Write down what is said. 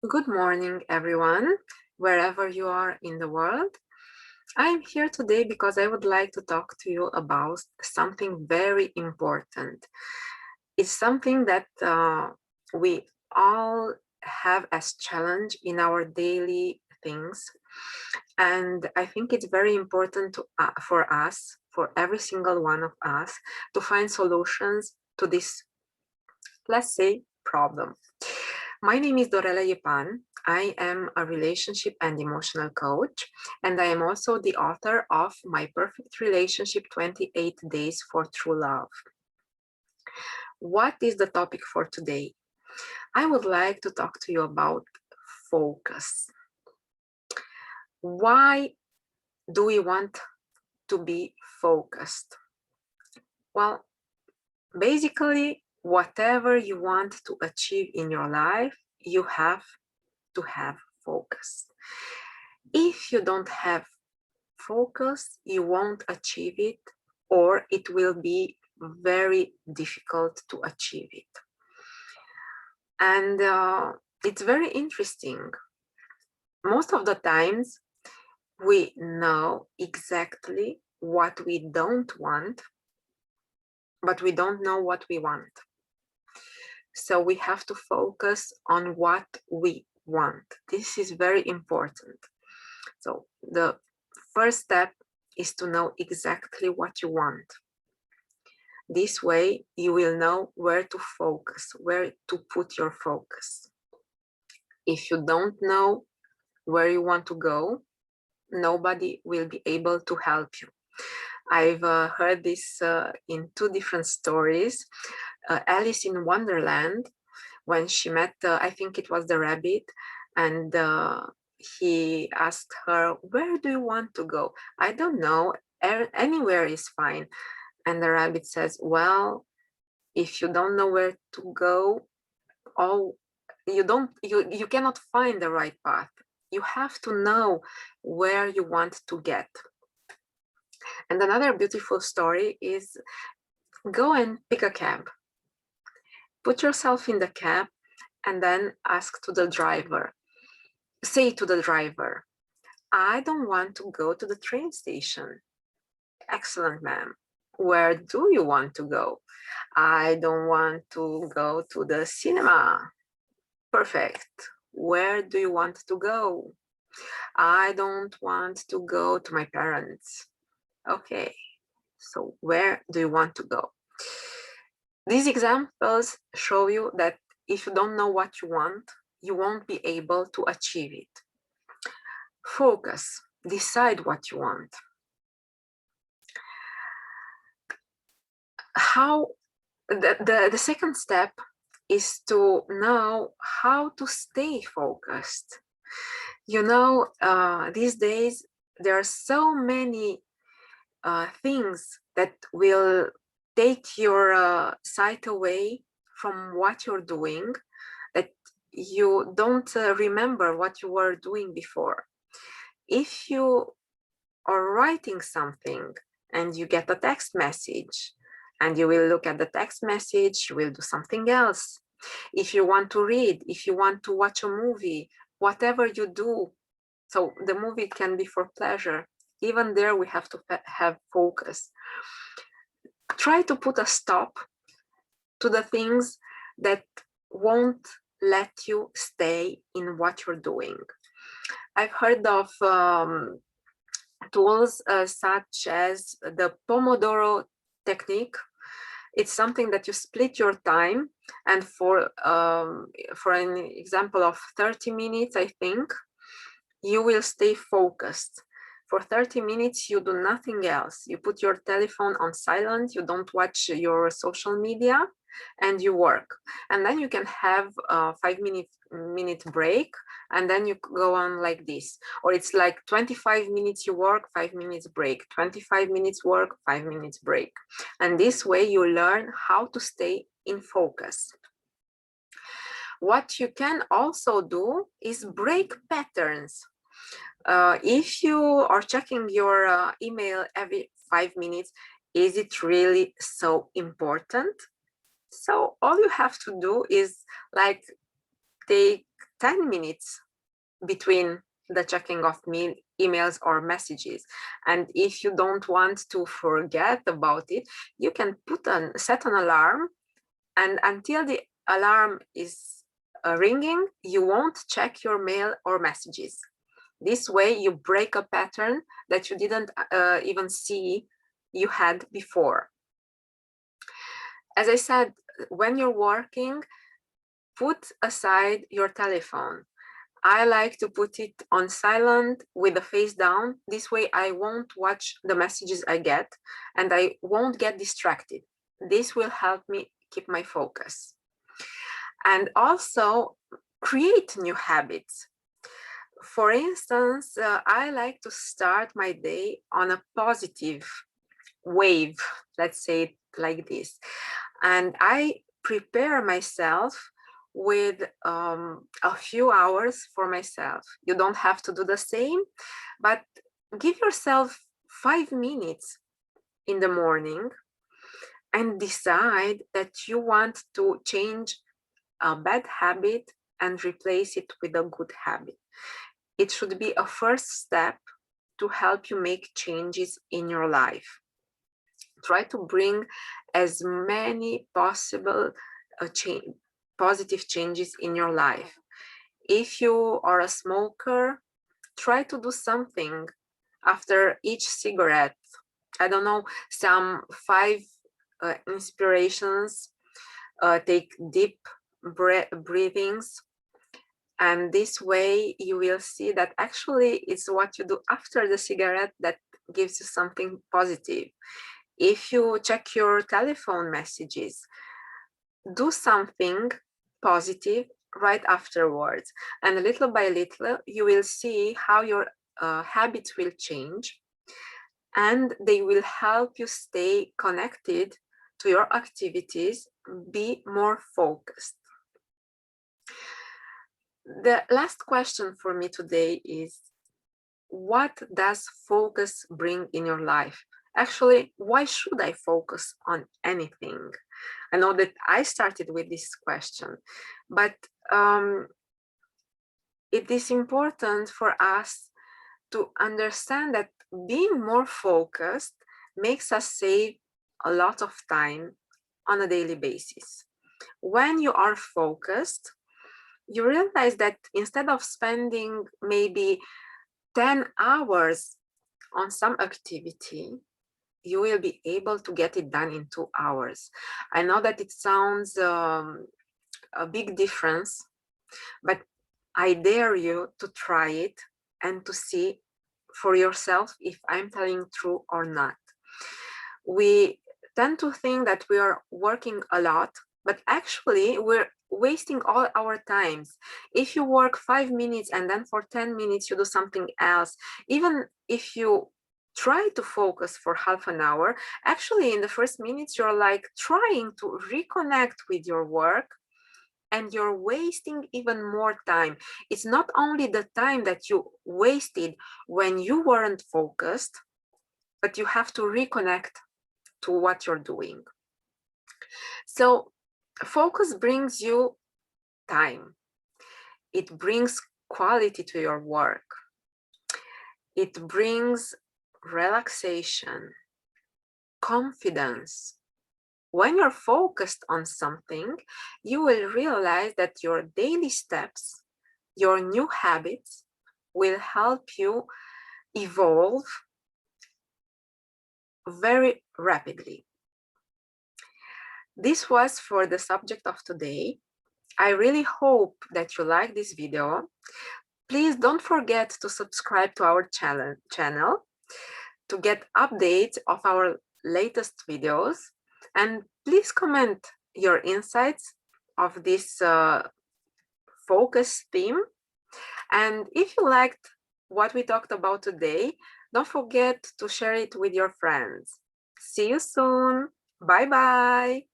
Good morning, everyone, wherever you are in the world. I'm here today because I would like to talk to you about something very important. It's something that we all have as challenge in our daily things. And I think it's very important for us, for every single one of us, to find solutions to this, let's say, problem. My name is Dorela Yepan. I am a relationship and emotional coach, and I am also the author of My Perfect Relationship 28 Days for True Love. What is the topic for today? I would like to talk to you about focus. Why do we want to be focused? Well, basically, whatever you want to achieve in your life, you have to have focus. If you don't have focus, you won't achieve it, or it will be very difficult to achieve it. And it's very interesting. Most of the times, we know exactly what we don't want, but we don't know what we want. So we have to focus on what we want. This is very important. So the first step is to know exactly what you want. This way, you will know where to focus, where to put your focus. If you don't know where you want to go, nobody will be able to help you. I've heard this in two different stories. Alice in Wonderland, when she met, I think it was the rabbit, and he asked her, "Where do you want to go?" "I don't know, anywhere is fine." And the rabbit says, "Well, if you don't know where to go, you cannot find the right path. You have to know where you want to get." And another beautiful story is, go and pick a cab. Put yourself in the cab and then ask to the driver. Say to the driver, "I don't want to go to the train station." "Excellent, ma'am. Where do you want to go?" "I don't want to go to the cinema." "Perfect. Where do you want to go?" "I don't want to go to my parents." "Okay, so where do you want to go?" These examples show you that if you don't know what you want, you won't be able to achieve it. Focus, decide what you want. How the second step is to know how to stay focused. You know, these days there are so many things that will take your sight away from what you're doing, that you don't remember what you were doing before. If you are writing something and you get a text message, and you will look at the text message, you will do something else. If you want to read, if you want to watch a movie, whatever you do, so the movie can be for pleasure, even there we have to have focus. Try to put a stop to the things that won't let you stay in what you're doing. I've heard of tools such as the Pomodoro technique. It's something that you split your time, and for an example of 30 minutes, I think, you will stay focused. For 30 minutes, you do nothing else. You put your telephone on silent, you don't watch your social media, and you work. And then you can have a 5-minute break, and then you go on like this. Or it's like 25 minutes you work, 5 minutes break, 25 minutes work, 5 minutes break. And this way you learn how to stay in focus. What you can also do is break patterns. If you are checking your email every 5 minutes, is it really so important? So all you have to do is like take 10 minutes between the checking of emails or messages. And if you don't want to forget about it, you can set an alarm, and until the alarm is ringing, you won't check your mail or messages. This way you break a pattern that you didn't even see you had before. As I said, when you're working, put aside your telephone. I like to put it on silent with the face down. This way I won't watch the messages I get and I won't get distracted. This will help me keep my focus. And also create new habits. For instance, I like to start my day on a positive wave, let's say it like this. And I prepare myself with a few hours for myself. You don't have to do the same, but give yourself 5 minutes in the morning and decide that you want to change a bad habit and replace it with a good habit. It should be a first step to help you make changes in your life. Try to bring as many possible positive changes in your life. If you are a smoker, try to do something after each cigarette. I don't know, some 5 inspirations, take deep breathings, and this way you will see that actually it's what you do after the cigarette that gives you something positive. If you check your telephone messages, do something positive right afterwards, and little by little you will see how your habits will change, and they will help you stay connected to your activities, be more focused. The last question for me today is, what does focus bring in your life? Actually, why should I focus on anything? I know that I started with this question, but it is important for us to understand that being more focused makes us save a lot of time on a daily basis. When you are focused, you realize that instead of spending maybe 10 hours on some activity, you will be able to get it done in 2 hours. I know that it sounds a big difference, but I dare you to try it and to see for yourself if I'm telling true or not. We tend to think that we are working a lot, but actually we're wasting all our times. If you work 5 minutes and then for 10 minutes you do something else, even if you try to focus for half an hour, actually in the first minutes you're like trying to reconnect with your work, and you're wasting even more time. It's not only the time that you wasted when you weren't focused, but you have to reconnect to what you're doing. So focus brings you time. It brings quality to your work. It brings relaxation, confidence. When you're focused on something, you will realize that your daily steps, your new habits will help you evolve very rapidly. This was for the subject of today. I really hope that you like this video. Please don't forget to subscribe to our channel to get updates of our latest videos. And please comment your insights of this focus theme. And if you liked what we talked about today, don't forget to share it with your friends. See you soon. Bye-bye.